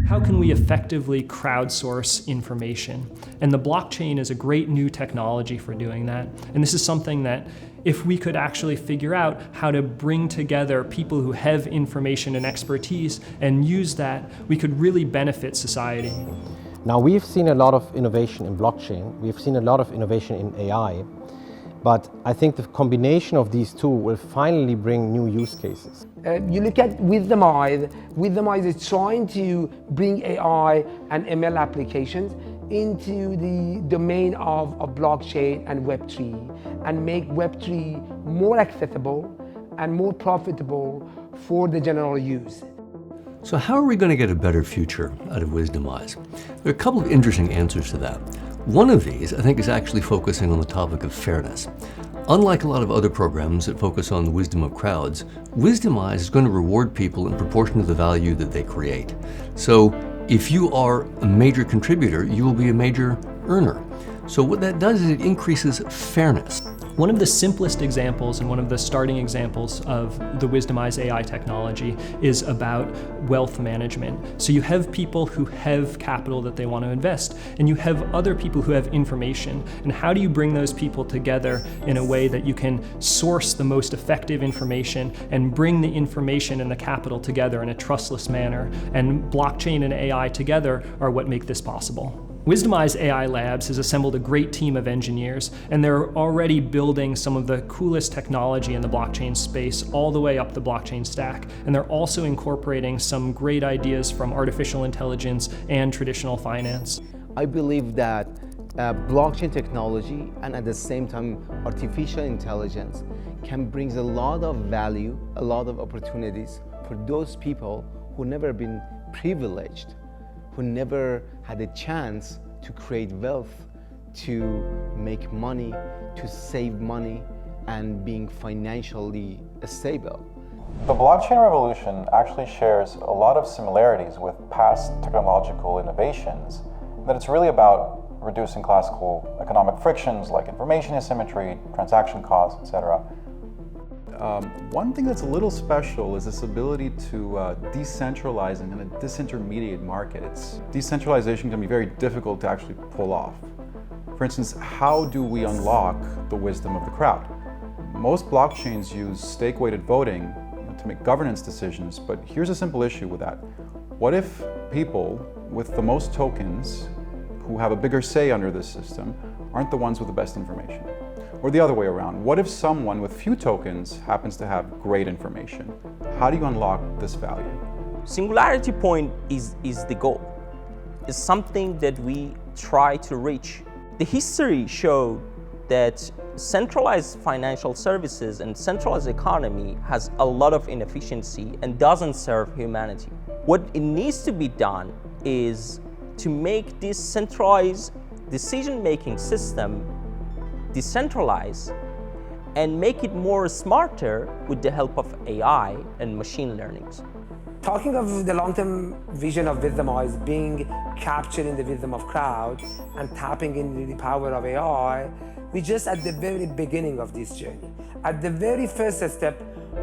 How can we effectively crowdsource information? And the blockchain is a great new technology for doing that. And this is something that if we could actually figure out how to bring together people who have information and expertise and use that, we could really benefit society. Now, we've seen a lot of innovation in blockchain. We've seen a lot of innovation in AI. But I think the combination of these two will finally bring new use cases. You look at Wisdomise. Wisdomise is trying to bring AI and ML applications into the domain of blockchain and Web3 and make Web3 more accessible and more profitable for the general use. So how are we going to get a better future out of Wisdomise? There are a couple of interesting answers to that. One of these, I think, is actually focusing on the topic of fairness. Unlike a lot of other programs that focus on the wisdom of crowds, Wisdomise is going to reward people in proportion to the value that they create. So if you are a major contributor, you will be a major earner. So what that does is it increases fairness. One of the simplest examples and one of the starting examples of the Wisdomise AI technology is about wealth management. So you have people who have capital that they want to invest, and you have other people who have information. And how do you bring those people together in a way that you can source the most effective information and bring the information and the capital together in a trustless manner? And blockchain and AI together are what make this possible. Wisdomise AI Labs has assembled a great team of engineers, and they're already building some of the coolest technology in the blockchain space all the way up the blockchain stack. And they're also incorporating some great ideas from artificial intelligence and traditional finance. I believe that blockchain technology and at the same time artificial intelligence can bring a lot of value, a lot of opportunities for those people who never been privileged, who never had a chance to create wealth, to make money, to save money, and being financially stable. The blockchain revolution actually shares a lot of similarities with past technological innovations, that it's really about reducing classical economic frictions like information asymmetry, transaction costs, etc. One thing that's a little special is this ability to decentralize and disintermediate markets. Decentralization can be very difficult to actually pull off. For instance, how do we unlock the wisdom of the crowd? Most blockchains use stake-weighted voting to make governance decisions, but here's a simple issue with that. What if people with the most tokens, who have a bigger say under this system, aren't the ones with the best information? Or the other way around, what if someone with few tokens happens to have great information? How do you unlock this value? Singularity point is the goal. It's something that we try to reach. The history showed that centralized financial services and centralized economy has a lot of inefficiency and doesn't serve humanity. What it needs to be done is to make this centralized decision-making system decentralize and make it more smarter with the help of AI and machine learnings. Talking of the long-term vision of Wisdomise being captured in the wisdom of crowd and tapping into the power of AI, we're just at the very beginning of this journey. At the very first step,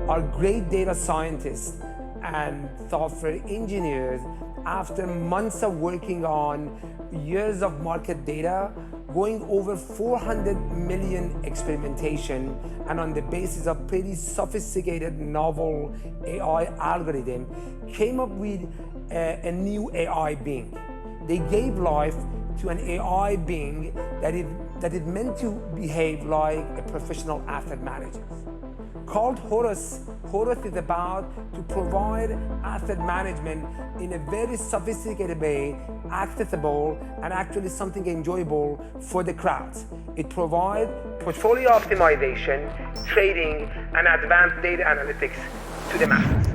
our great data scientists and software engineers, after months of working on years of market data, going over 400 million experimentation, and on the basis of pretty sophisticated novel AI algorithm, came up with a new AI being. They gave life to an AI being that is meant to behave like a professional asset manager. Called Horus. Horus is about to provide asset management in a very sophisticated way, accessible, and actually something enjoyable for the crowds. It provides portfolio optimization, trading, and advanced data analytics to the masses.